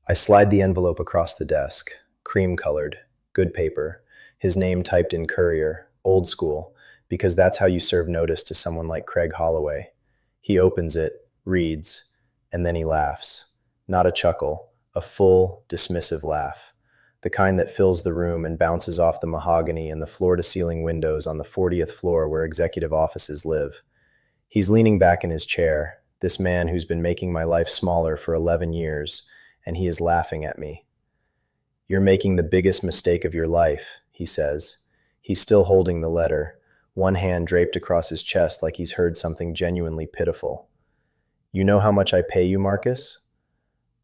I slide the envelope across the desk, cream-colored, good paper, his name typed in courier, old school, because that's how you serve notice to someone like Craig Holloway. He opens it, reads, and then he laughs. Not a chuckle, a full, dismissive laugh. The kind that fills the room and bounces off the mahogany and the floor-to-ceiling windows on the 40th floor where executive offices live. He's leaning back in his chair, this man who's been making my life smaller for 11 years, and he is laughing at me. "You're making the biggest mistake of your life," he says. He's still holding the letter, one hand draped across his chest like he's heard something genuinely pitiful. "You know how much I pay you, Marcus?"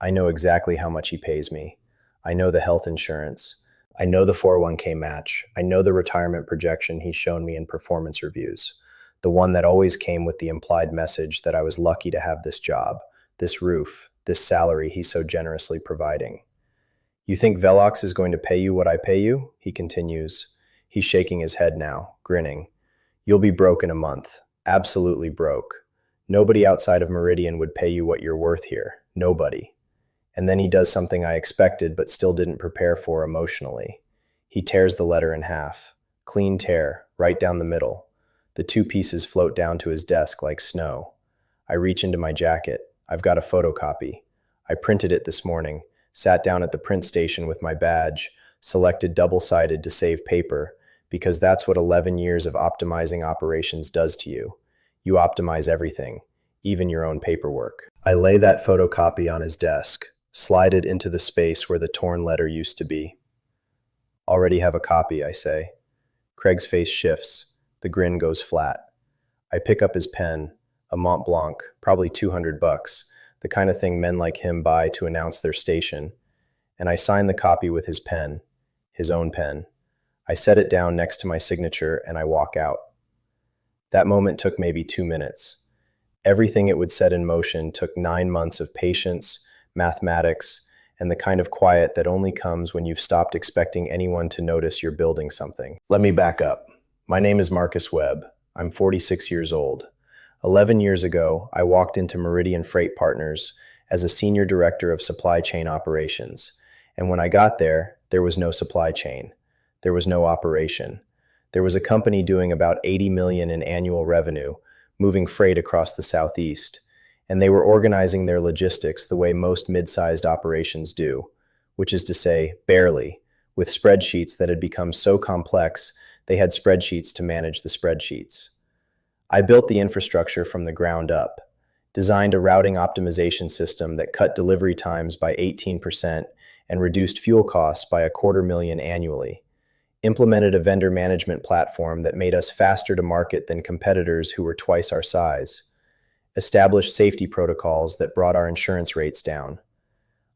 I know exactly how much he pays me. I know the health insurance. I know the 401k match. I know the retirement projection he's shown me in performance reviews. The one that always came with the implied message that I was lucky to have this job, this roof, this salary he's so generously providing. "You think Velox is going to pay you what I pay you?" he continues. He's shaking his head now, grinning. "You'll be broke in a month. Absolutely broke. Nobody outside of Meridian would pay you what you're worth here. Nobody." And then he does something I expected but still didn't prepare for emotionally. He tears the letter in half. Clean tear, right down the middle. The two pieces float down to his desk like snow. I reach into my jacket. I've got a photocopy. I printed it this morning, sat down at the print station with my badge, selected double-sided to save paper, because that's what 11 years of optimizing operations does to you. You optimize everything, even your own paperwork. I lay that photocopy on his desk, slide it into the space where the torn letter used to be. "Already have a copy," I say. Craig's face shifts. The grin goes flat. I pick up his pen, a Mont Blanc, probably $200, the kind of thing men like him buy to announce their station, and I sign the copy with his pen, his own pen. I set it down next to my signature and I walk out. That moment took maybe 2 minutes. Everything it would set in motion took 9 months of patience, mathematics, and the kind of quiet that only comes when you've stopped expecting anyone to notice you're building something. Let me back up. My name is Marcus Webb. I'm 46 years old. 11 years ago, I walked into Meridian Freight Partners as a senior director of supply chain operations. And when I got there, there was no supply chain. There was no operation. There was a company doing about 80 million in annual revenue, moving freight across the Southeast. And they were organizing their logistics the way most mid-sized operations do, which is to say, barely, with spreadsheets that had become so complex they had spreadsheets to manage the spreadsheets. I built the infrastructure from the ground up, designed a routing optimization system that cut delivery times by 18% and reduced fuel costs by $250,000 annually, implemented a vendor management platform that made us faster to market than competitors who were twice our size, established safety protocols that brought our insurance rates down.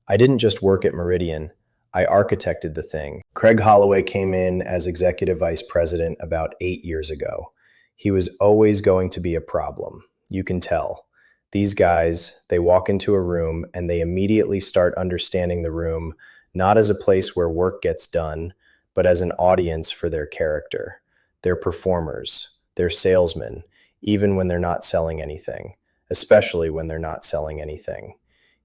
I didn't just work at Meridian, I architected the thing. Craig Holloway came in as executive vice president about 8 years ago. He was always going to be a problem. You can tell. These guys, they walk into a room and they immediately start understanding the room, not as a place where work gets done, but as an audience for their character. They're performers, they're salesmen, even when they're not selling anything, especially when they're not selling anything.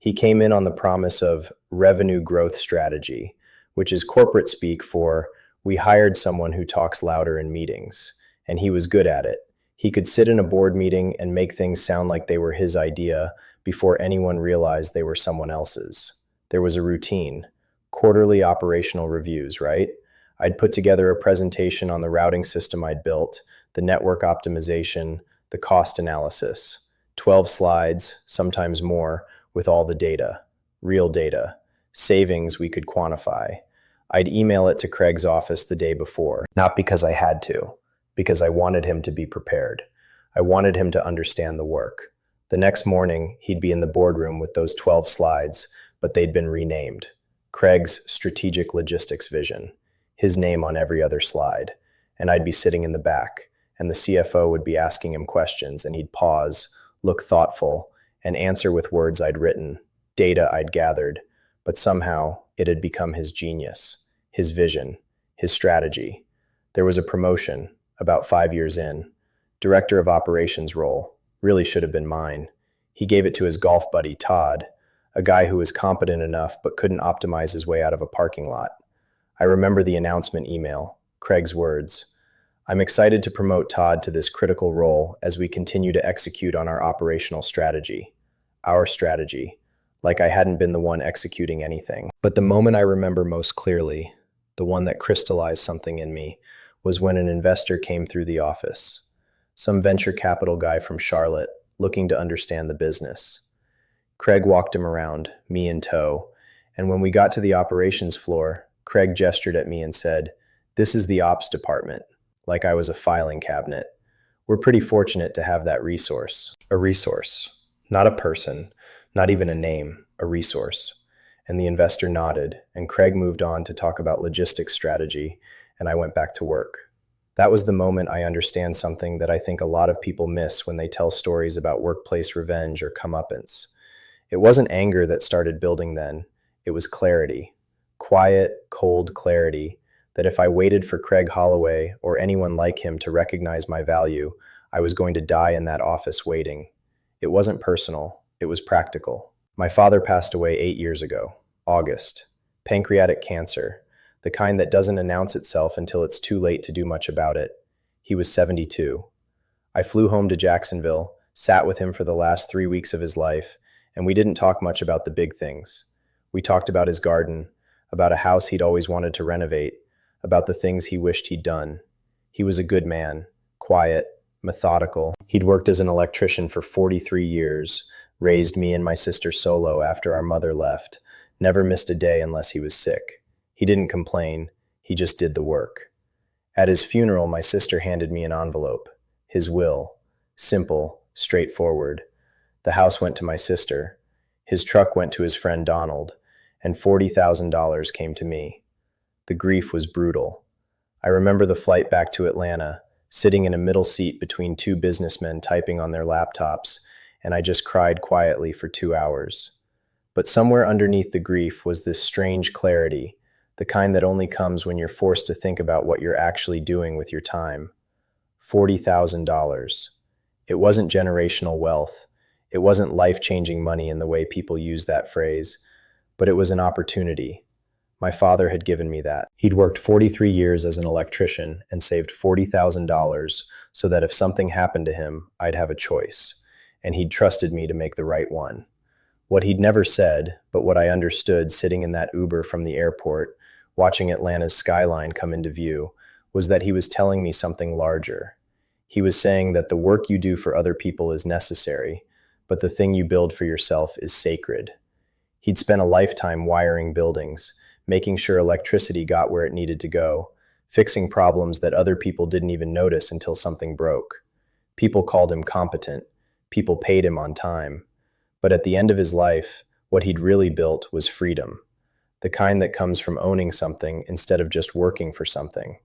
He came in on the promise of revenue growth strategy, which is corporate speak for we hired someone who talks louder in meetings, and he was good at it. He could sit in a board meeting and make things sound like they were his idea before anyone realized they were someone else's. There was a routine, quarterly operational reviews, right? I'd put together a presentation on the routing system I'd built, the network optimization, the cost analysis, 12 slides, sometimes more, with all the data, real data, savings we could quantify. I'd email it to Craig's office the day before, not because I had to, because I wanted him to be prepared. I wanted him to understand the work. The next morning, he'd be in the boardroom with those 12 slides, but they'd been renamed. Craig's strategic logistics vision, his name on every other slide. And I'd be sitting in the back, and the CFO would be asking him questions, and he'd pause, look thoughtful, and answer with words I'd written, data I'd gathered, but somehow it had become his genius, his vision, his strategy. There was a promotion, about 5 years in. Director of operations role, really should have been mine. He gave it to his golf buddy, Todd, a guy who was competent enough but couldn't optimize his way out of a parking lot. I remember the announcement email, Craig's words. I'm excited to promote Todd to this critical role as we continue to execute on our operational strategy. Our strategy. Like I hadn't been the one executing anything. But the moment I remember most clearly, the one that crystallized something in me, was when an investor came through the office. Some venture capital guy from Charlotte, looking to understand the business. Craig walked him around, me in tow, and when we got to the operations floor, Craig gestured at me and said, "This is the ops department," like I was a filing cabinet. We're pretty fortunate to have that resource. A resource. Not a person, not even a name, a resource. And the investor nodded, and Craig moved on to talk about logistics strategy, and I went back to work. That was the moment I understand something that I think a lot of people miss when they tell stories about workplace revenge or comeuppance. It wasn't anger that started building then, it was clarity. Quiet, cold clarity that if I waited for Craig Holloway or anyone like him to recognize my value, I was going to die in that office waiting. It wasn't personal, it was practical. My father passed away 8 years ago, August. Pancreatic cancer, the kind that doesn't announce itself until it's too late to do much about it. He was 72. I flew home to Jacksonville, sat with him for the last 3 weeks of his life, and we didn't talk much about the big things. We talked about his garden, about a house he'd always wanted to renovate, about the things he wished he'd done. He was a good man, quiet, methodical. He'd worked as an electrician for 43 years, raised me and my sister solo after our mother left, never missed a day unless he was sick. He didn't complain, he just did the work. At his funeral, my sister handed me an envelope, his will, simple, straightforward. The house went to my sister, his truck went to his friend Donald, and $40,000 came to me. The grief was brutal. I remember the flight back to Atlanta, sitting in a middle seat between two businessmen typing on their laptops, and I just cried quietly for 2 hours. But somewhere underneath the grief was this strange clarity, the kind that only comes when you're forced to think about what you're actually doing with your time. $40,000. It wasn't generational wealth. It wasn't life-changing money in the way people use that phrase, but it was an opportunity. My father had given me that. He'd worked 43 years as an electrician and saved $40,000 so that if something happened to him, I'd have a choice. And he'd trusted me to make the right one. What he'd never said, but what I understood sitting in that Uber from the airport, watching Atlanta's skyline come into view, was that he was telling me something larger. He was saying that the work you do for other people is necessary, but the thing you build for yourself is sacred. He'd spent a lifetime wiring buildings, making sure electricity got where it needed to go, fixing problems that other people didn't even notice until something broke. People called him competent. People paid him on time. But at the end of his life, what he'd really built was freedom, the kind that comes from owning something instead of just working for something.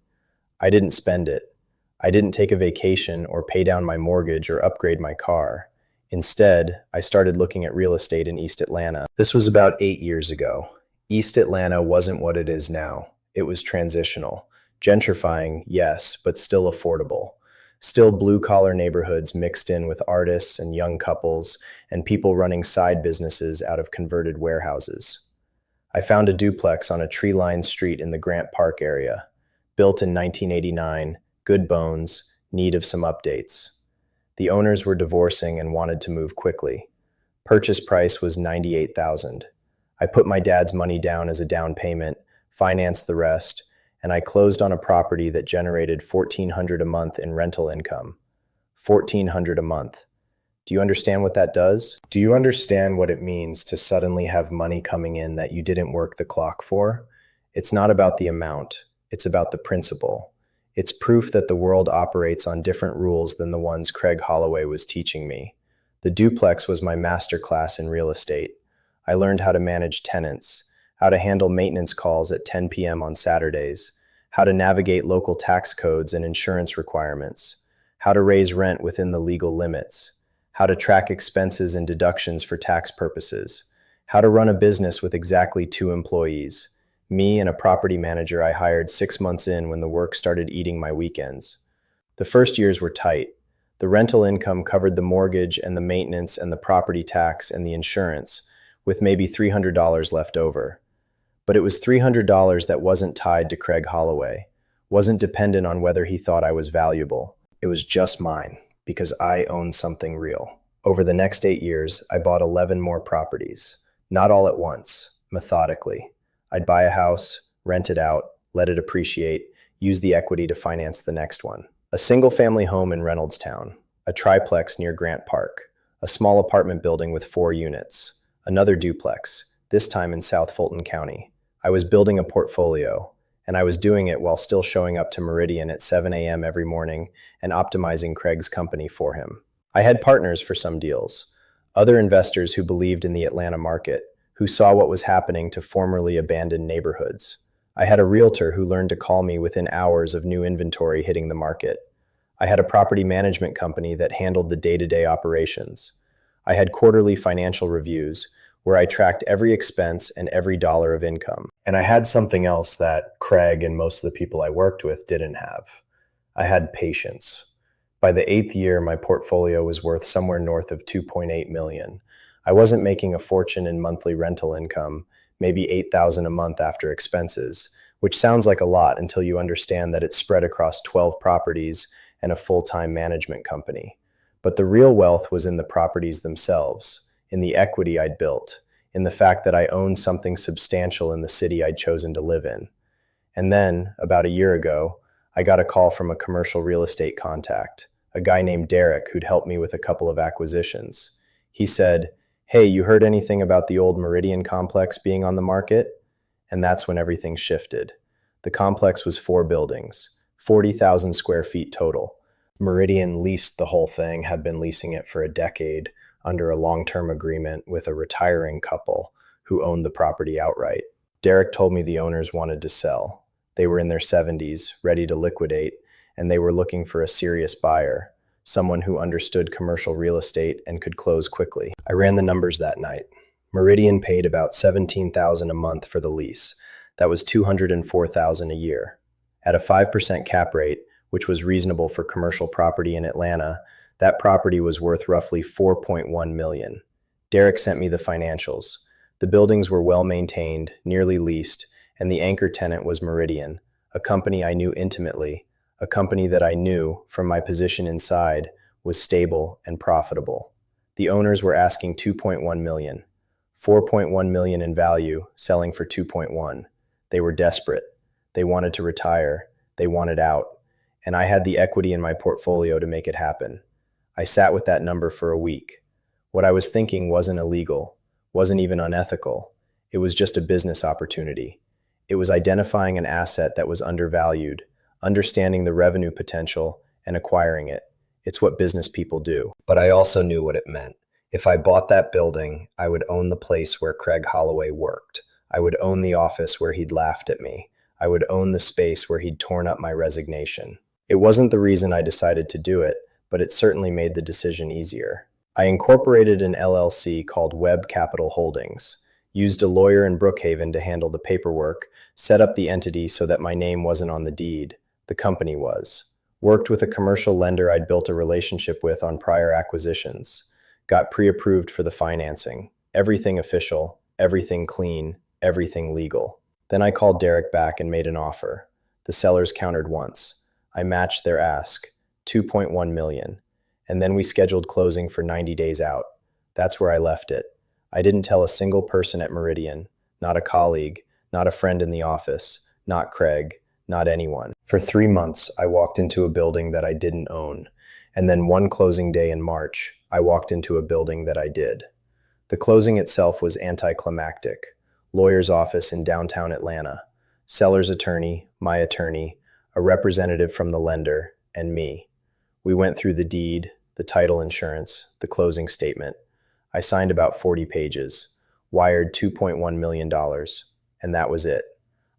I didn't spend it. I didn't take a vacation or pay down my mortgage or upgrade my car. Instead, I started looking at real estate in East Atlanta. This was about 8 years ago. East Atlanta wasn't what it is now. It was transitional. Gentrifying, yes, but still affordable. Still blue-collar neighborhoods mixed in with artists and young couples and people running side businesses out of converted warehouses. I found a duplex on a tree-lined street in the Grant Park area. Built in 1989, good bones, need of some updates. The owners were divorcing and wanted to move quickly. Purchase price was $98,000. I put my dad's money down as a down payment, financed the rest, and I closed on a property that generated $1,400 a month in rental income. $1,400 a month. Do you understand what that does? Do you understand what it means to suddenly have money coming in that you didn't work the clock for? It's not about the amount, it's about the principle. It's proof that the world operates on different rules than the ones Craig Holloway was teaching me. The duplex was my master class in real estate. I learned how to manage tenants, how to handle maintenance calls at 10 p.m. on Saturdays, how to navigate local tax codes and insurance requirements, how to raise rent within the legal limits, how to track expenses and deductions for tax purposes, how to run a business with exactly 2 employees, me and a property manager I hired 6 months in when the work started eating my weekends. The first years were tight. The rental income covered the mortgage and the maintenance and the property tax and the insurance, with maybe $300 left over. But it was $300 that wasn't tied to Craig Holloway, wasn't dependent on whether he thought I was valuable. It was just mine, because I owned something real. Over the next 8 years, I bought 11 more properties. Not all at once, methodically. I'd buy a house, rent it out, let it appreciate, use the equity to finance the next one. A single-family home in Reynoldstown, a triplex near Grant Park, a small apartment building with 4 units, another duplex, this time in South Fulton County. I was building a portfolio, and I was doing it while still showing up to Meridian at 7 a.m. every morning and optimizing Craig's company for him. I had partners for some deals, other investors who believed in the Atlanta market, who saw what was happening to formerly abandoned neighborhoods. I had a realtor who learned to call me within hours of new inventory hitting the market. I had a property management company that handled the day-to-day operations. I had quarterly financial reviews where I tracked every expense and every dollar of income. And I had something else that Craig and most of the people I worked with didn't have. I had patience. By the 8th year, my portfolio was worth somewhere north of $2.8 million. I wasn't making a fortune in monthly rental income, maybe $8,000 a month after expenses, which sounds like a lot until you understand that it's spread across 12 properties and a full-time management company. But the real wealth was in the properties themselves, in the equity I'd built, in the fact that I owned something substantial in the city I'd chosen to live in. And then, about a year ago, I got a call from a commercial real estate contact, a guy named Derek who'd helped me with a couple of acquisitions. He said, "Hey, you heard anything about the old Meridian complex being on the market?" And that's when everything shifted. The complex was 4 buildings, 40,000 square feet total. Meridian leased the whole thing, had been leasing it for a decade under a long-term agreement with a retiring couple who owned the property outright. Derek told me the owners wanted to sell. They were in their 70s, ready to liquidate, and they were looking for a serious buyer, someone who understood commercial real estate and could close quickly. I ran the numbers that night. Meridian paid about $17,000 a month for the lease. That was $204,000 a year. At a 5% cap rate, which was reasonable for commercial property in Atlanta, that property was worth roughly $4.1 million. Derek sent me the financials. The buildings were well maintained, nearly leased, and the anchor tenant was Meridian, a company I knew intimately, a company that I knew, from my position inside, was stable and profitable. The owners were asking $2.1 million, $4.1 million in value, selling for $2.1. They were desperate. They wanted to retire. They wanted out. And I had the equity in my portfolio to make it happen. I sat with that number for a week. What I was thinking wasn't illegal, wasn't even unethical. It was just a business opportunity. It was identifying an asset that was undervalued, understanding the revenue potential, and acquiring it. It's what business people do. But I also knew what it meant. If I bought that building, I would own the place where Craig Holloway worked. I would own the office where he'd laughed at me. I would own the space where he'd torn up my resignation. It wasn't the reason I decided to do it, but it certainly made the decision easier. I incorporated an LLC called Webb Capital Holdings, used a lawyer in Brookhaven to handle the paperwork, set up the entity so that my name wasn't on the deed. The company was. Worked with a commercial lender I'd built a relationship with on prior acquisitions. Got pre-approved for the financing. Everything official, everything clean, everything legal. Then I called Derek back and made an offer. The sellers countered once. I matched their ask, $2.1 million. And then we scheduled closing for 90 days out. That's where I left it. I didn't tell a single person at Meridian, not a colleague, not a friend in the office, not Craig, not anyone. For 3 months, I walked into a building that I didn't own. And then one closing day in March, I walked into a building that I did. The closing itself was anticlimactic. Lawyer's office in downtown Atlanta, seller's attorney, my attorney, a representative from the lender, and me. We went through the deed, the title insurance, the closing statement. I signed about 40 pages, wired $2.1 million, and that was it.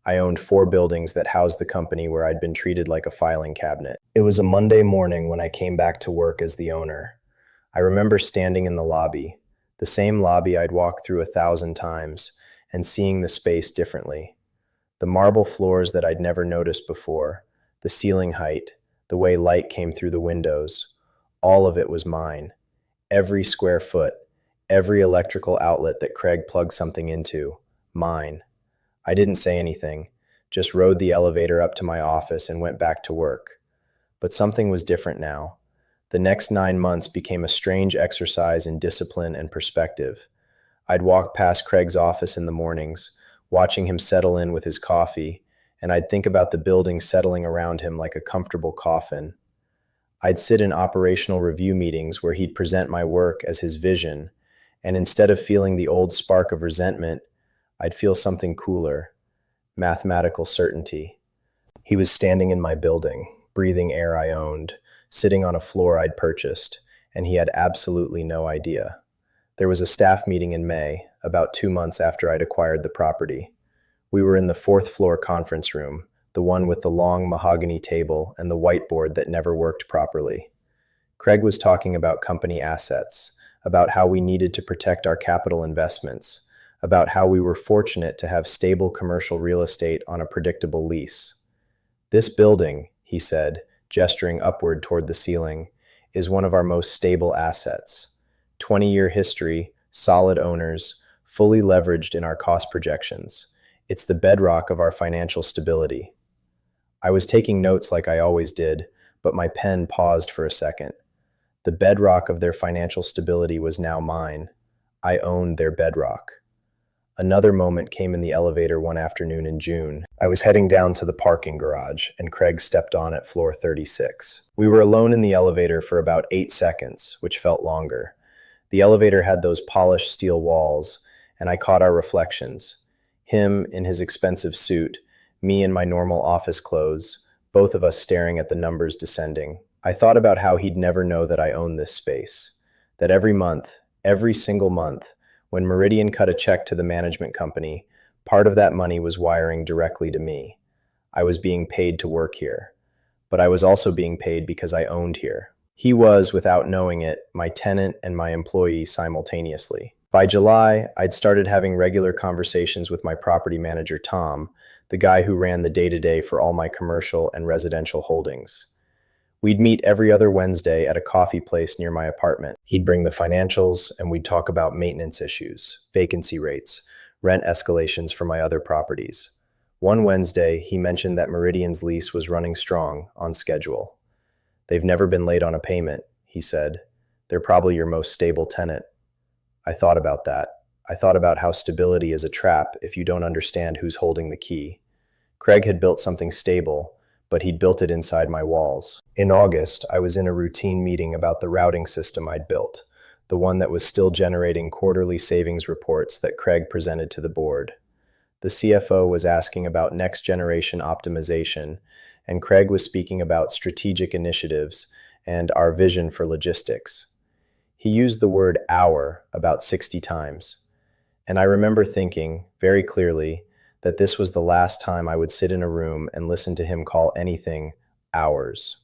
I owned 4 buildings that housed the company where I'd been treated like a filing cabinet. It was a Monday morning when I came back to work as the owner. I remember standing in the lobby, the same lobby I'd walked through 1,000 times, and seeing the space differently. The marble floors that I'd never noticed before, the ceiling height, the way light came through the windows, all of it was mine. Every square foot, Every electrical outlet that Craig plugged something into, mine. I didn't say anything, just rode the elevator up to my office and went back to work. But something was different now. The next 9 months became a strange exercise in discipline and perspective. I'd walk past Craig's office in the mornings, watching him settle in with his coffee, and I'd think about the building settling around him like a comfortable coffin. I'd sit in operational review meetings where he'd present my work as his vision, and instead of feeling the old spark of resentment, I'd feel something cooler, mathematical certainty. He was standing in my building, breathing air I owned, sitting on a floor I'd purchased, and he had absolutely no idea. There was a staff meeting in May, about 2 months after I'd acquired the property. We were in the fourth floor conference room, the one with the long mahogany table and the whiteboard that never worked properly. Craig was talking about company assets, about how we needed to protect our capital investments, about how we were fortunate to have stable commercial real estate on a predictable lease. This building, he said, gesturing upward toward the ceiling, is one of our most stable assets. 20-year history, solid owners, fully leveraged in our cost projections. It's the bedrock of our financial stability. I was taking notes like I always did, but my pen paused for a second. The bedrock of their financial stability was now mine. I owned their bedrock. Another moment came in the elevator one afternoon in June. I was heading down to the parking garage, and Craig stepped on at floor 36. We were alone in the elevator for about 8 seconds, which felt longer. The elevator had those polished steel walls, and I caught our reflections. Him in his expensive suit, me in my normal office clothes, both of us staring at the numbers descending. I thought about how he'd never know that I owned this space. That every month, every single month, when Meridian cut a check to the management company, part of that money was wiring directly to me. I was being paid to work here, but I was also being paid because I owned here. He was, without knowing it, my tenant and my employee simultaneously. By July, I'd started having regular conversations with my property manager, Tom, the guy who ran the day-to-day for all my commercial and residential holdings. We'd meet every other Wednesday at a coffee place near my apartment. He'd bring the financials, and we'd talk about maintenance issues, vacancy rates, rent escalations for my other properties. One Wednesday, he mentioned that Meridian's lease was running strong, on schedule. "They've never been late on a payment," he said. "They're probably your most stable tenant." I thought about that. I thought about how stability is a trap if you don't understand who's holding the key. Craig had built something stable, but he'd built it inside my walls. In August, I was in a routine meeting about the routing system I'd built, the one that was still generating quarterly savings reports that Craig presented to the board. The CFO was asking about next-generation optimization, and Craig was speaking about strategic initiatives and our vision for logistics. He used the word "our" about 60 times, and I remember thinking, very clearly, that this was the last time I would sit in a room and listen to him call anything ours.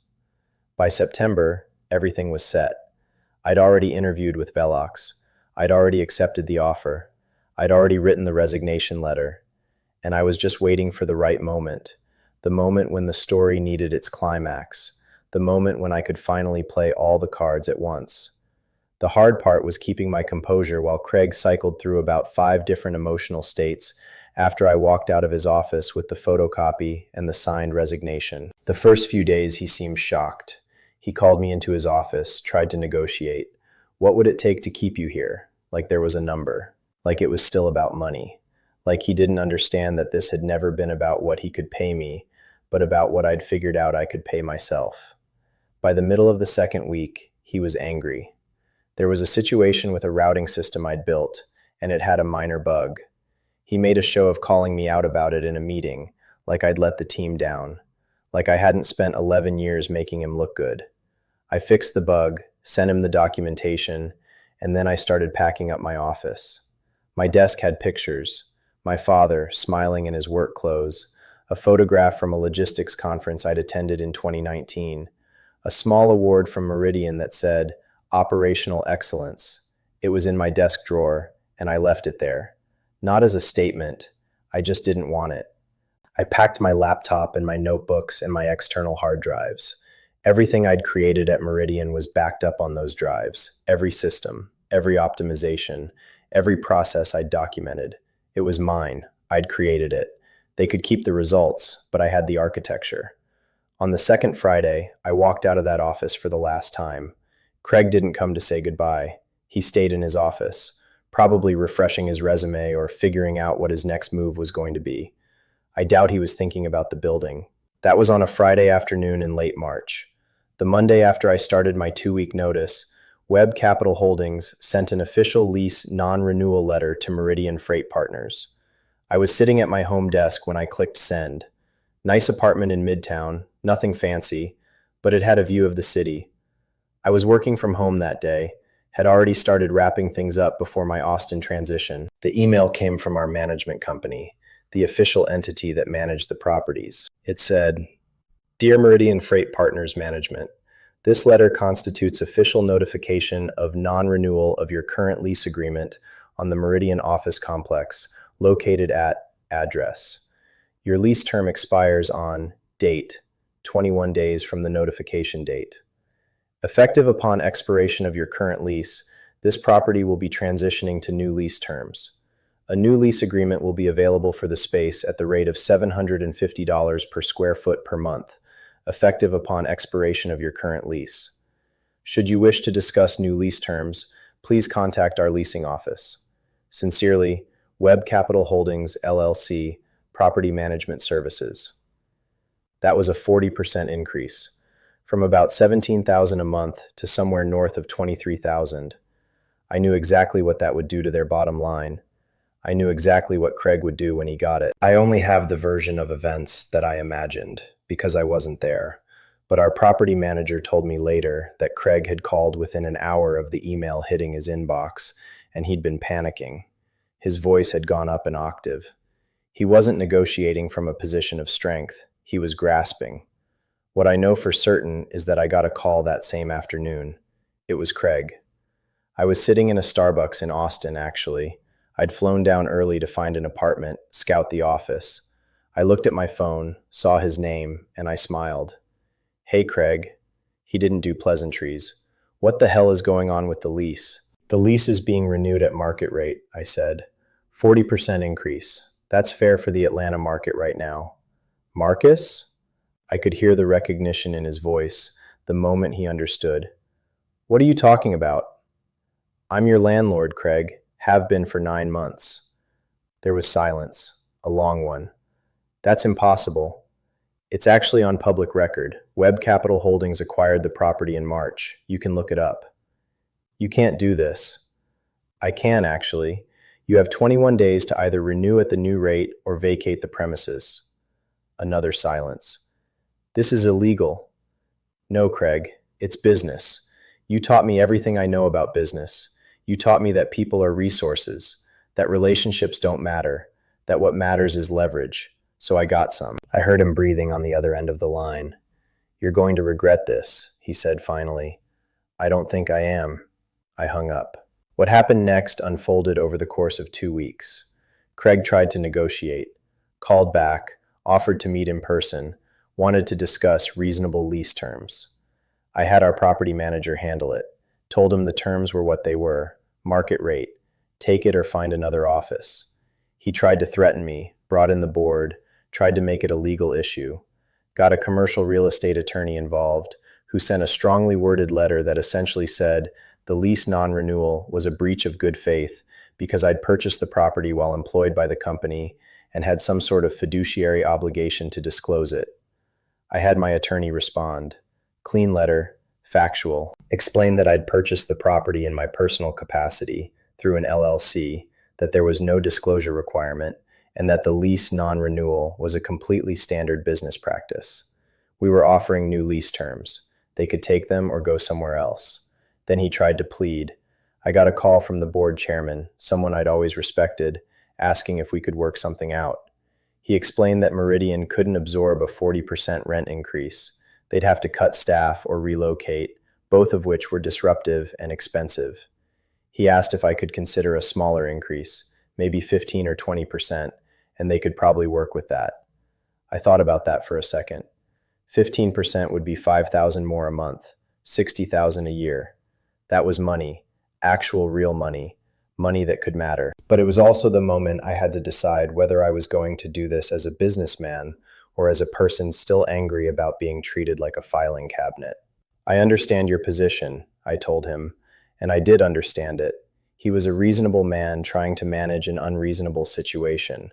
By September, everything was set. I'd already interviewed with Velox. I'd already accepted the offer. I'd already written the resignation letter. And I was just waiting for the right moment, the moment when the story needed its climax, the moment when I could finally play all the cards at once. The hard part was keeping my composure while Craig cycled through about 5 different emotional states after I walked out of his office with the photocopy and the signed resignation. The first few days he seemed shocked. He called me into his office, tried to negotiate. What would it take to keep you here? Like there was a number. Like it was still about money. Like he didn't understand that this had never been about what he could pay me, but about what I'd figured out I could pay myself. By the middle of the second week, he was angry. There was a situation with a routing system I'd built, and it had a minor bug. He made a show of calling me out about it in a meeting, like I'd let the team down, like I hadn't spent 11 years making him look good. I fixed the bug, sent him the documentation, and then I started packing up my office. My desk had pictures, my father smiling in his work clothes, a photograph from a logistics conference I'd attended in 2019, a small award from Meridian that said, "Operational Excellence." It was in my desk drawer, and I left it there. Not as a statement, I just didn't want it. I packed my laptop and my notebooks and my external hard drives. Everything I'd created at Meridian was backed up on those drives, every system, every optimization, every process I'd documented. It was mine. I'd created it. They could keep the results, but I had the architecture. On the second Friday, I walked out of that office for the last time. Craig didn't come to say goodbye. He stayed in his office, probably refreshing his resume or figuring out what his next move was going to be. I doubt he was thinking about the building. That was on a Friday afternoon in late March. The Monday after I started my 2-week notice, Webb Capital Holdings sent an official lease non-renewal letter to Meridian Freight Partners. I was sitting at my home desk when I clicked send. Nice apartment in Midtown, nothing fancy, but it had a view of the city. I was working from home that day, had already started wrapping things up before my Austin transition. The email came from our management company, the official entity that managed the properties. It said, "Dear Meridian Freight Partners Management, this letter constitutes official notification of non-renewal of your current lease agreement on the Meridian office complex located at address. Your lease term expires on date, 21 days from the notification date. Effective upon expiration of your current lease, this property will be transitioning to new lease terms. A new lease agreement will be available for the space at the rate of $750 per square foot per month, effective upon expiration of your current lease. Should you wish to discuss new lease terms, please contact our leasing office. Sincerely, Webb Capital Holdings, LLC, Property Management Services." That was a 40% increase, from about $17,000 a month to somewhere north of $23,000. I knew exactly what that would do to their bottom line. I knew exactly what Craig would do when he got it. I only have the version of events that I imagined, because I wasn't there. But our property manager told me later that Craig had called within an hour of the email hitting his inbox, and he'd been panicking. His voice had gone up an octave. He wasn't negotiating from a position of strength. He was grasping. What I know for certain is that I got a call that same afternoon. It was Craig. I was sitting in a Starbucks in Austin, actually. I'd flown down early to find an apartment, scout the office. I looked at my phone, saw his name, and I smiled. "Hey, Craig." He didn't do pleasantries. "What the hell is going on with the lease?" "The lease is being renewed at market rate," I said. 40% increase. That's fair for the Atlanta market right now. "Marcus?" I could hear the recognition in his voice the moment he understood. "What are you talking about?" "I'm your landlord, Craig. Have been for 9 months. There was silence, a long one. "That's impossible." "It's actually on public record. Webb Capital Holdings acquired the property in March. You can look it up." "You can't do this." "I can, actually. You have 21 days to either renew at the new rate or vacate the premises." Another silence. "This is illegal." "No, Craig. It's business. You taught me everything I know about business. You taught me that people are resources, that relationships don't matter, that what matters is leverage. So I got some." I heard him breathing on the other end of the line. "You're going to regret this," he said finally. "I don't think I am." I hung up. What happened next unfolded over the course of 2 weeks. Craig tried to negotiate, called back, offered to meet in person, wanted to discuss reasonable lease terms. I had our property manager handle it, told him the terms were what they were, market rate, take it or find another office. He tried to threaten me, brought in the board, tried to make it a legal issue, got a commercial real estate attorney involved, who sent a strongly worded letter that essentially said the lease non-renewal was a breach of good faith because I'd purchased the property while employed by the company and had some sort of fiduciary obligation to disclose it. I had my attorney respond. Clean letter, factual, explained that I'd purchased the property in my personal capacity through an LLC, that there was no disclosure requirement, and that the lease non-renewal was a completely standard business practice. We were offering new lease terms. They could take them or go somewhere else. Then he tried to plead. I got a call from the board chairman, someone I'd always respected, asking if we could work something out. He explained that Meridian couldn't absorb a 40% rent increase. They'd have to cut staff or relocate, both of which were disruptive and expensive. He asked if I could consider a smaller increase, maybe 15 or 20%, and they could probably work with that. I thought about that for a second. 15% would be $5,000 more a month, $60,000 a year. That was money, actual real money, money that could matter. But it was also the moment I had to decide whether I was going to do this as a businessman or as a person still angry about being treated like a filing cabinet. I understand your position, I told him, and I did understand it. He was a reasonable man trying to manage an unreasonable situation.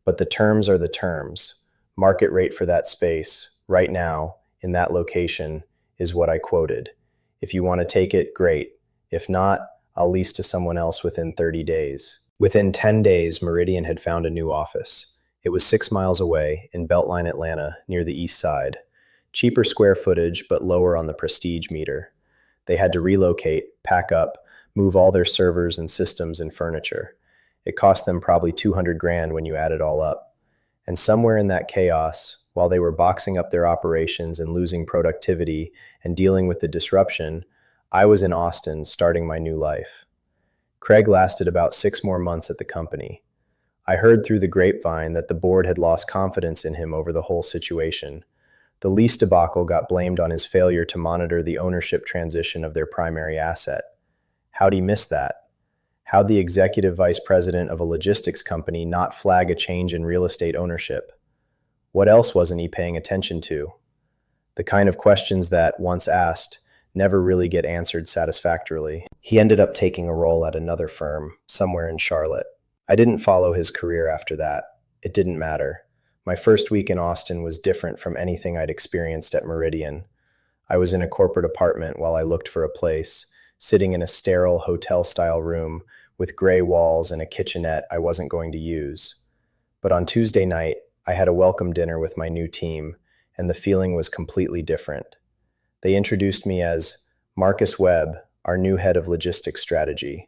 But the terms are the terms. Market rate for that space, right now, in that location, is what I quoted. If you want to take it, great. If not, I'll lease to someone else within 30 days. Within 10 days, Meridian had found a new office. It was 6 miles away, in Beltline, Atlanta, near the east side. Cheaper square footage, but lower on the prestige meter. They had to relocate, pack up, move all their servers and systems and furniture. It cost them probably 200 grand when you add it all up. And somewhere in that chaos, while they were boxing up their operations and losing productivity and dealing with the disruption, I was in Austin starting my new life. Craig lasted about 6 more months at the company. I heard through the grapevine that the board had lost confidence in him over the whole situation. The lease debacle got blamed on his failure to monitor the ownership transition of their primary asset. How'd he miss that? How'd the executive vice president of a logistics company not flag a change in real estate ownership? What else wasn't he paying attention to? The kind of questions that, once asked, never really get answered satisfactorily. He ended up taking a role at another firm, somewhere in Charlotte. I didn't follow his career after that. It didn't matter. My first week in Austin was different from anything I'd experienced at Meridian. I was in a corporate apartment while I looked for a place, sitting in a sterile hotel-style room with gray walls and a kitchenette I wasn't going to use. But on Tuesday night, I had a welcome dinner with my new team, and the feeling was completely different. They introduced me as Marcus Webb, our new head of logistics strategy,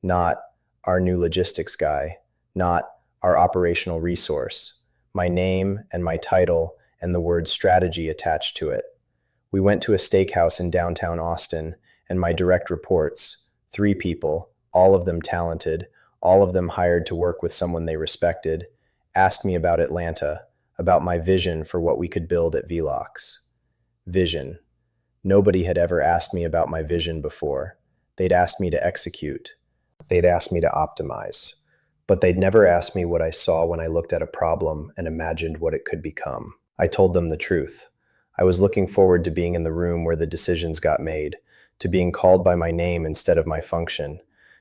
not our new logistics guy, not our operational resource, my name and my title and the word strategy attached to it. We went to a steakhouse in downtown Austin, and my direct reports, 3 people, all of them talented, all of them hired to work with someone they respected, asked me about Atlanta, about my vision for what we could build at Velox. Vision. Nobody had ever asked me about my vision before. They'd asked me to execute. They'd asked me to optimize. But they'd never asked me what I saw when I looked at a problem and imagined what it could become. I told them the truth. I was looking forward to being in the room where the decisions got made, to being called by my name instead of my function,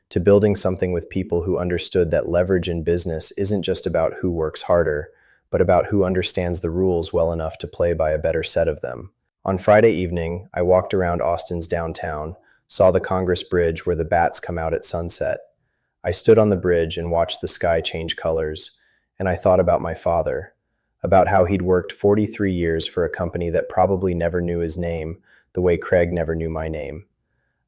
to building something with people who understood that leverage in business isn't just about who works harder, but about who understands the rules well enough to play by a better set of them. On Friday evening, I walked around Austin's downtown, saw the Congress Bridge where the bats come out at sunset. I stood on the bridge and watched the sky change colors, and I thought about my father, about how he'd worked 43 years for a company that probably never knew his name the way Craig never knew my name,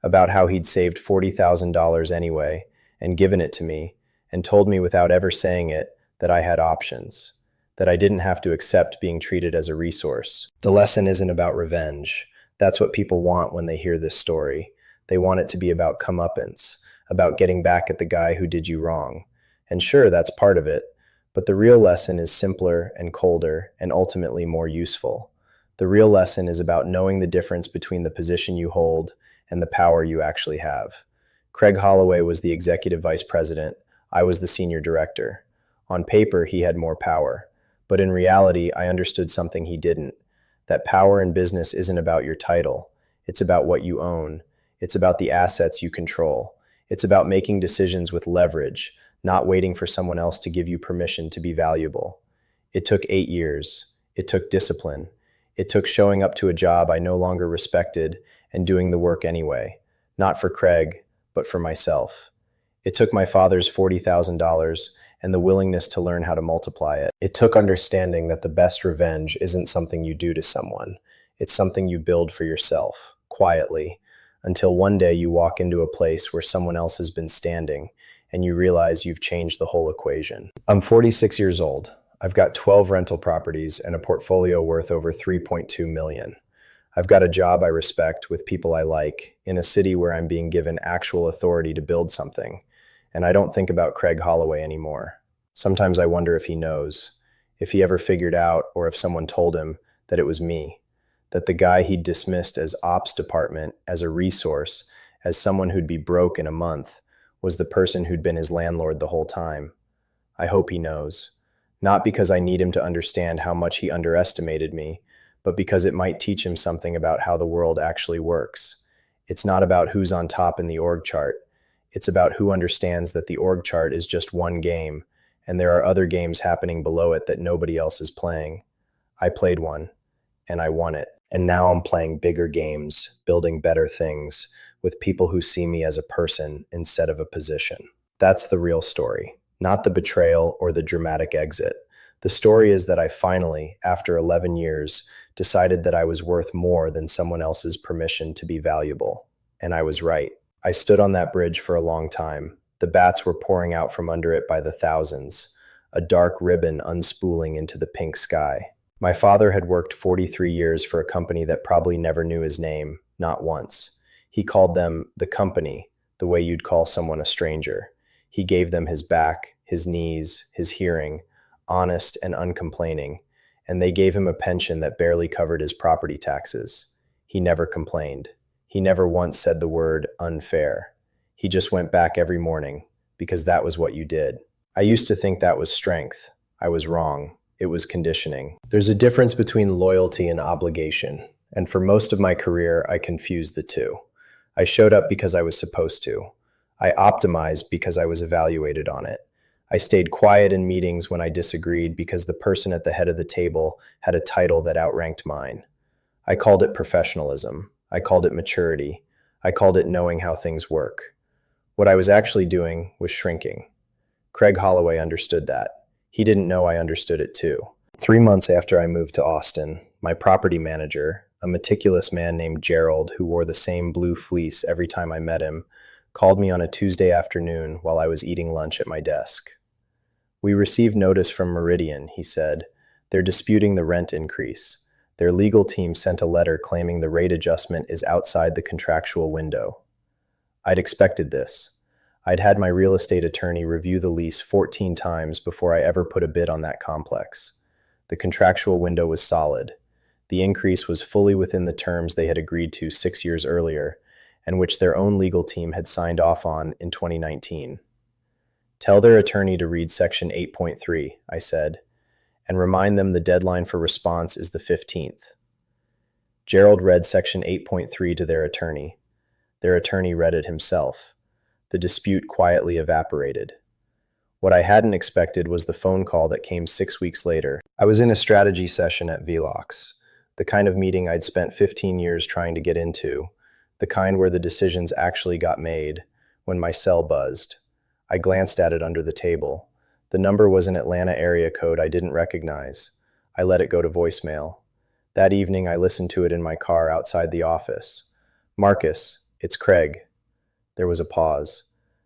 about how he'd saved $40,000 anyway and given it to me and told me without ever saying it that I had options, that I didn't have to accept being treated as a resource. The lesson isn't about revenge. That's what people want when they hear this story. They want it to be about comeuppance, about getting back at the guy who did you wrong. And sure, that's part of it, but the real lesson is simpler and colder and ultimately more useful. The real lesson is about knowing the difference between the position you hold and the power you actually have. Craig Holloway was the executive vice president. I was the senior director. On paper, he had more power. But in reality, I understood something he didn't. That power in business isn't about your title. It's about what you own. It's about the assets you control. It's about making decisions with leverage, not waiting for someone else to give you permission to be valuable. It took 8 years. It took discipline. It took showing up to a job I no longer respected and doing the work anyway, not for Craig, but for myself. It took my father's $40,000 and the willingness to learn how to multiply it. It took understanding that the best revenge isn't something you do to someone. It's something you build for yourself, quietly, until one day you walk into a place where someone else has been standing and you realize you've changed the whole equation. I'm 46 years old. I've got 12 rental properties and a portfolio worth over $3.2 million. I've got a job I respect with people I like in a city where I'm being given actual authority to build something. And I don't think about Craig Holloway anymore. Sometimes I wonder if he knows, if he ever figured out or if someone told him that it was me, that the guy he'd dismissed as ops department, as a resource, as someone who'd be broke in a month, was the person who'd been his landlord the whole time. I hope he knows. Not because I need him to understand how much he underestimated me, but because it might teach him something about how the world actually works. It's not about who's on top in the org chart. It's about who understands that the org chart is just one game, and there are other games happening below it that nobody else is playing. I played one, and I won it. And now I'm playing bigger games, building better things, with people who see me as a person instead of a position. That's the real story, not the betrayal or the dramatic exit. The story is that I finally, after 11 years, decided that I was worth more than someone else's permission to be valuable. And I was right. I stood on that bridge for a long time. The bats were pouring out from under it by the thousands, a dark ribbon unspooling into the pink sky. My father had worked 43 years for a company that probably never knew his name, not once. He called them the company, the way you'd call someone a stranger. He gave them his back, his knees, his hearing, honest and uncomplaining, and they gave him a pension that barely covered his property taxes. He never complained. He never once said the word unfair. He just went back every morning, because that was what you did. I used to think that was strength. I was wrong. It was conditioning. There's a difference between loyalty and obligation, and for most of my career, I confused the two. I showed up because I was supposed to. I optimized because I was evaluated on it. I stayed quiet in meetings when I disagreed because the person at the head of the table had a title that outranked mine. I called it professionalism. I called it maturity. I called it knowing how things work. What I was actually doing was shrinking. Craig Holloway understood that. He didn't know I understood it too. 3 months after I moved to Austin, my property manager, a meticulous man named Gerald who wore the same blue fleece every time I met him, called me on a Tuesday afternoon while I was eating lunch at my desk. "We received notice from Meridian," he said. "They're disputing the rent increase. Their legal team sent a letter claiming the rate adjustment is outside the contractual window." I'd expected this. I'd had my real estate attorney review the lease 14 times before I ever put a bid on that complex. The contractual window was solid. The increase was fully within the terms they had agreed to 6 years earlier, and which their own legal team had signed off on in 2019. "Tell their attorney to read Section 8.3, I said, "and remind them the deadline for response is the 15th. Gerald read Section 8.3 to their attorney. Their attorney read it himself. The dispute quietly evaporated. What I hadn't expected was the phone call that came 6 weeks later. I was in a strategy session at Velox, the kind of meeting I'd spent 15 years trying to get into, the kind where the decisions actually got made, when my cell buzzed. I glanced at it under the table. The number was an Atlanta area code I didn't recognize. I let it go to voicemail. That evening, I listened to it in my car outside the office. "Marcus, it's Craig." There was a pause,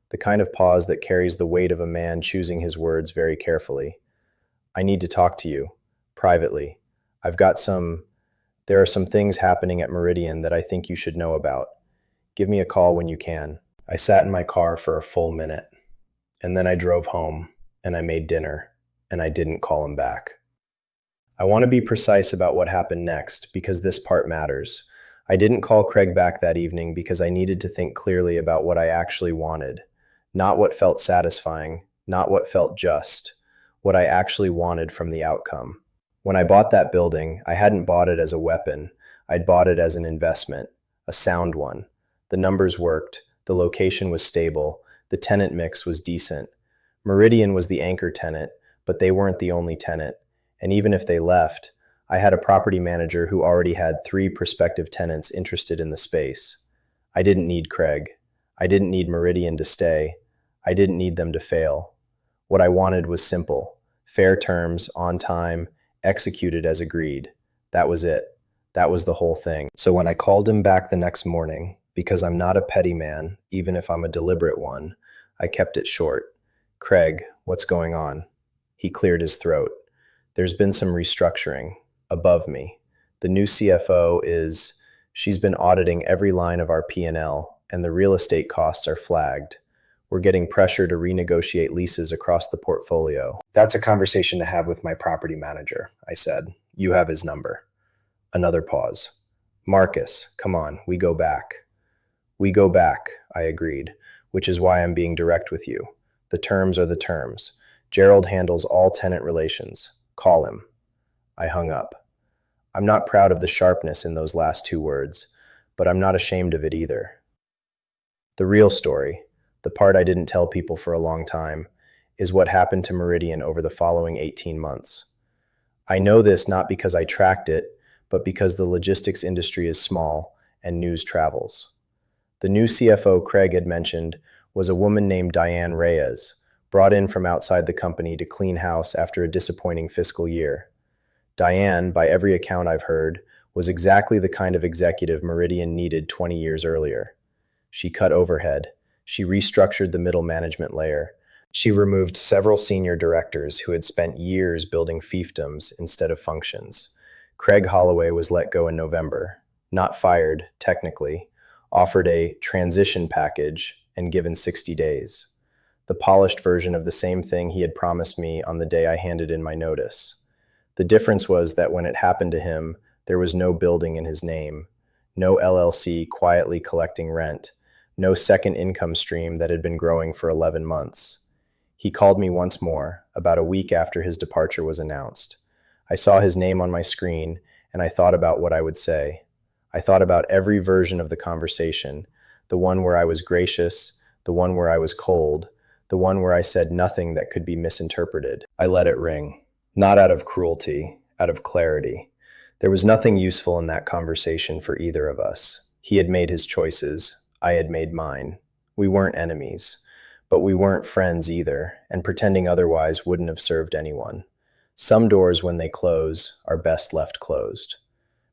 the kind of pause that carries the weight of a man choosing his words very carefully. "I need to talk to you, privately. There are some things happening at Meridian that I think you should know about. Give me a call when you can." I sat in my car for a full minute, and then I drove home, and I made dinner, and I didn't call him back. I want to be precise about what happened next, because this part matters. I didn't call Craig back that evening because I needed to think clearly about what I actually wanted. Not what felt satisfying, not what felt just, what I actually wanted from the outcome. When I bought that building, I hadn't bought it as a weapon. I'd bought it as an investment, a sound one. The numbers worked, the location was stable, the tenant mix was decent. Meridian was the anchor tenant, but they weren't the only tenant. And even if they left, I had a property manager who already had 3 prospective tenants interested in the space. I didn't need Craig. I didn't need Meridian to stay. I didn't need them to fail. What I wanted was simple: fair terms, on time, executed as agreed. That was it. That was the whole thing. So when I called him back the next morning, because I'm not a petty man, even if I'm a deliberate one, I kept it short. "Craig, what's going on?" He cleared his throat. "There's been some restructuring. Above me. The new CFO she's been auditing every line of our P&L, and the real estate costs are flagged. We're getting pressure to renegotiate leases across the portfolio." "That's a conversation to have with my property manager," I said. "You have his number." Another pause. "Marcus, come on, we go back." We go back, I agreed, which is why I'm being direct with you. The terms are the terms. Gerald handles all tenant relations. Call him. I hung up. I'm not proud of the sharpness in those last two words, but I'm not ashamed of it either. The real story, the part I didn't tell people for a long time, is what happened to Meridian over the following 18 months. I know this not because I tracked it, but because the logistics industry is small and news travels. The new CFO Craig had mentioned was a woman named Diane Reyes, brought in from outside the company to clean house after a disappointing fiscal year. Diane, by every account I've heard, was exactly the kind of executive Meridian needed 20 years earlier. She cut overhead. She restructured the middle management layer. She removed several senior directors who had spent years building fiefdoms instead of functions. Craig Holloway was let go in November, not fired, technically, offered a transition package, and given 60 days. The polished version of the same thing he had promised me on the day I handed in my notice. The difference was that when it happened to him, there was no building in his name, no LLC quietly collecting rent, no second income stream that had been growing for 11 months. He called me once more, about a week after his departure was announced. I saw his name on my screen, and I thought about what I would say. I thought about every version of the conversation, the one where I was gracious, the one where I was cold, the one where I said nothing that could be misinterpreted. I let it ring, not out of cruelty, out of clarity. There was nothing useful in that conversation for either of us. He had made his choices. I had made mine. We weren't enemies. But we weren't friends either, and pretending otherwise wouldn't have served anyone. Some doors, when they close, are best left closed.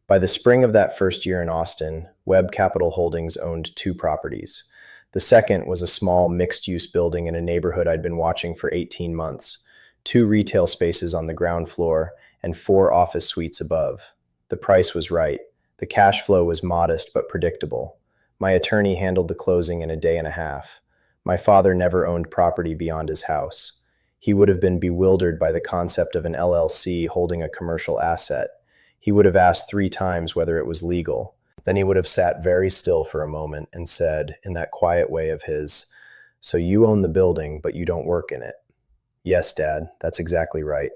By the spring of that first year in Austin, Webb Capital Holdings owned two properties. The second was a small mixed-use building in a neighborhood I'd been watching for 18 months, 2 retail spaces on the ground floor and 4 office suites above. The price was right. The cash flow was modest but predictable. My attorney handled the closing in a day and a half. My father never owned property beyond his house. He would have been bewildered by the concept of an LLC holding a commercial asset. He would have asked 3 times whether it was legal. Then he would have sat very still for a moment and said, in that quiet way of his, "So you own the building, but you don't work in it?" "Yes, Dad, that's exactly right."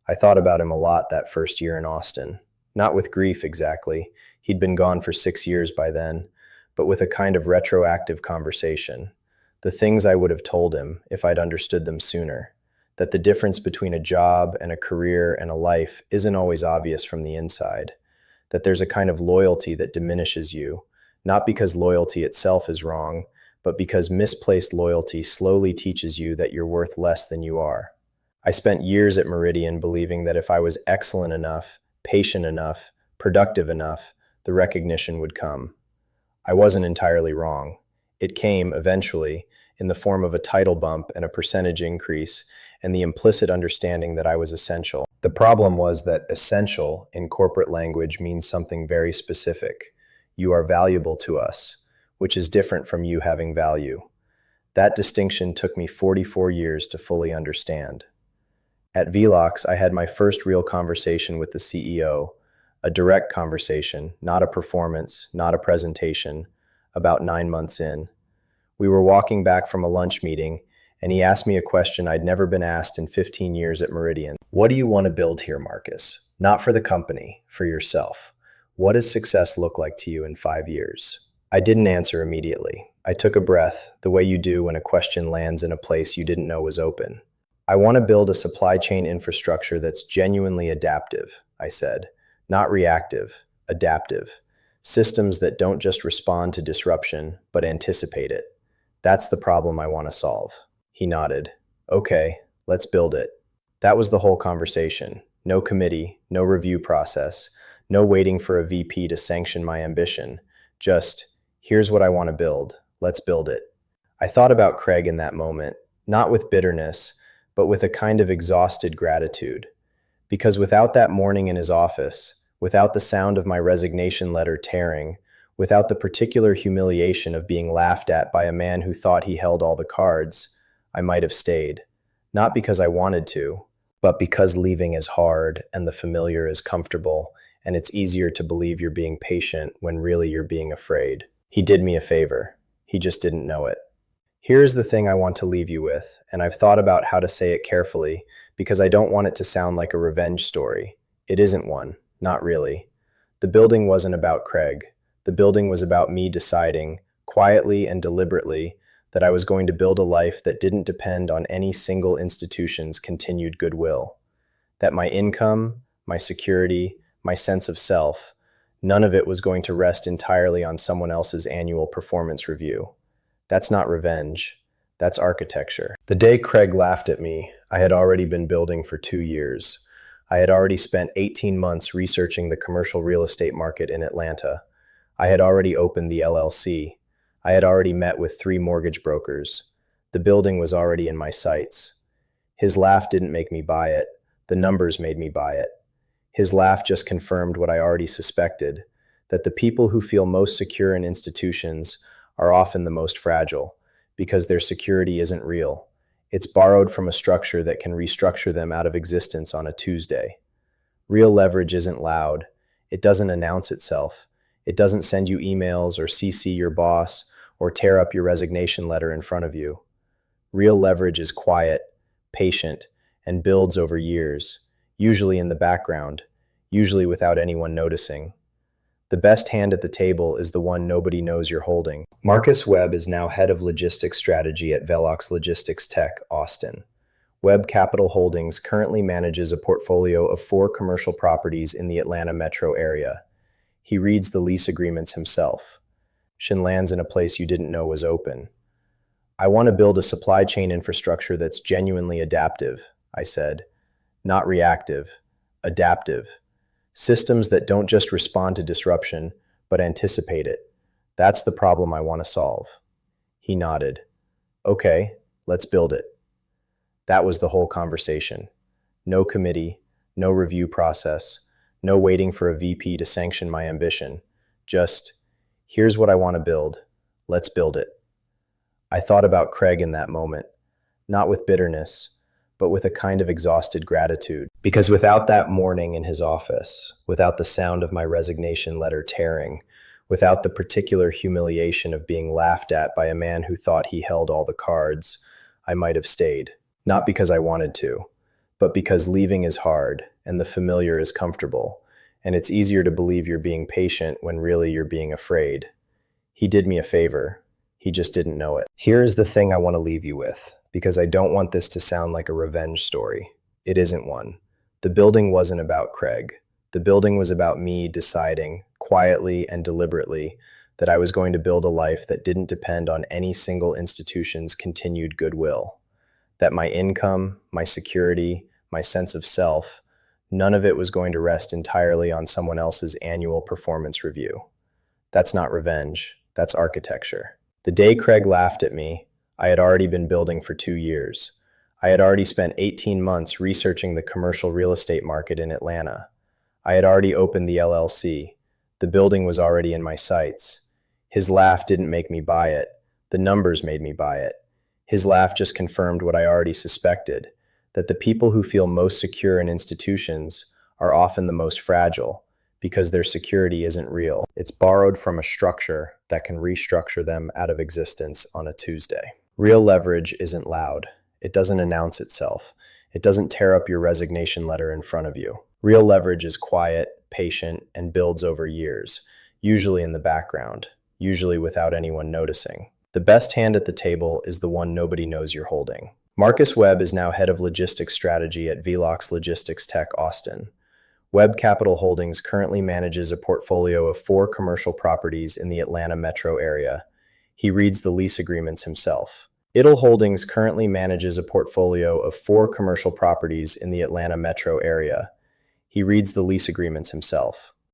I thought about him a lot that first year in Austin. Not with grief exactly. He'd been gone for 6 years by then, but with a kind of retroactive conversation. The things I would have told him if I'd understood them sooner, that the difference between a job and a career and a life isn't always obvious from the inside, that there's a kind of loyalty that diminishes you, not because loyalty itself is wrong, but because misplaced loyalty slowly teaches you that you're worth less than you are. I spent years at Meridian believing that if I was excellent enough, patient enough, productive enough, the recognition would come. I wasn't entirely wrong. It came, eventually, in the form of a title bump and a percentage increase, and the implicit understanding that I was essential. The problem was that essential in corporate language means something very specific. You are valuable to us, which is different from you having value. That distinction took me 44 years to fully understand. At Velox, I had my first real conversation with the CEO, a direct conversation, not a performance, not a presentation, about 9 months in. We were walking back from a lunch meeting, and he asked me a question I'd never been asked in 15 years at Meridian. "What do you want to build here, Marcus? Not for the company, for yourself. What does success look like to you in 5 years?" I didn't answer immediately. I took a breath, the way you do when a question lands in a place you didn't know was open. "I want to build a supply chain infrastructure that's genuinely adaptive," I said. "Not reactive, adaptive. Systems that don't just respond to disruption, but anticipate it. That's the problem I want to solve." He nodded. "Okay, let's build it." That was the whole conversation. No committee, no review process, no waiting for a VP to sanction my ambition. Just, "Here's what I want to build. Let's build it." I thought about Craig in that moment, not with bitterness, but with a kind of exhausted gratitude. Because without that morning in his office, without the sound of my resignation letter tearing, without the particular humiliation of being laughed at by a man who thought he held all the cards, I might have stayed. Not because I wanted to, but because leaving is hard and the familiar is comfortable, and it's easier to believe you're being patient when really you're being afraid. He did me a favor. He just didn't know it. Here's the thing I want to leave you with, and I've thought about how to say it carefully because I don't want it to sound like a revenge story. It isn't one, not really. The building wasn't about Craig. The building was about me deciding, quietly and deliberately, that I was going to build a life that didn't depend on any single institution's continued goodwill. That my income, my security, my sense of self, none of it was going to rest entirely on someone else's annual performance review. That's not revenge. That's architecture. The day Craig laughed at me, I had already been building for 2 years. I had already spent 18 months researching the commercial real estate market in Atlanta. I had already opened the LLC. I had already met with 3 mortgage brokers. The building was already in my sights. His laugh didn't make me buy it. The numbers made me buy it. His laugh just confirmed what I already suspected, that the people who feel most secure in institutions are often the most fragile, because their security isn't real. It's borrowed from a structure that can restructure them out of existence on a Tuesday. Real leverage isn't loud. It doesn't announce itself. It doesn't send you emails or CC your boss or tear up your resignation letter in front of you. Real leverage is quiet, patient, and builds over years, usually in the background, usually without anyone noticing. The best hand at the table is the one nobody knows you're holding. Marcus Webb is now head of logistics strategy at Velox Logistics Tech, Austin. Webb Capital Holdings currently manages a portfolio of 4 commercial properties in the Atlanta metro area. He reads the lease agreements himself. Shin lands in a place you didn't know was open. I want to build a supply chain infrastructure that's genuinely adaptive, I said. Not reactive, adaptive. Systems that don't just respond to disruption, but anticipate it. That's the problem I want to solve. He nodded. Okay, let's build it. That was the whole conversation. No committee, no review process, no waiting for a VP to sanction my ambition. Just, here's what I want to build. Let's build it. I thought about Craig in that moment, not with bitterness, but with a kind of exhausted gratitude. Because without that morning in his office, without the sound of my resignation letter tearing, without the particular humiliation of being laughed at by a man who thought he held all the cards, I might have stayed. Not because I wanted to, but because leaving is hard and the familiar is comfortable, and it's easier to believe you're being patient when really you're being afraid. He did me a favor. He just didn't know it. Here's the thing I want to leave you with, because I don't want this to sound like a revenge story. It isn't one. The building wasn't about Craig. The building was about me deciding, quietly and deliberately, that I was going to build a life that didn't depend on any single institution's continued goodwill. That my income, my security, my sense of self, none of it was going to rest entirely on someone else's annual performance review. That's not revenge. That's architecture. The day Craig laughed at me, I had already been building for 2 years. I had already spent 18 months researching the commercial real estate market in Atlanta. I had already opened the LLC. The building was already in my sights. His laugh didn't make me buy it. The numbers made me buy it. His laugh just confirmed what I already suspected, that the people who feel most secure in institutions are often the most fragile, because their security isn't real. It's borrowed from a structure that can restructure them out of existence on a Tuesday. Real leverage isn't loud. It doesn't announce itself. It doesn't tear up your resignation letter in front of you. Real leverage is quiet, patient, and builds over years, usually in the background, usually without anyone noticing. The best hand at the table is the one nobody knows you're holding. Marcus Webb is now head of logistics strategy at Velox Logistics Tech, Austin. Webb Capital Holdings currently manages a portfolio of 4 commercial properties in the Atlanta metro area. He reads the lease agreements himself. Idle Holdings currently manages a portfolio of 4 commercial properties in the Atlanta metro area. He reads the lease agreements himself.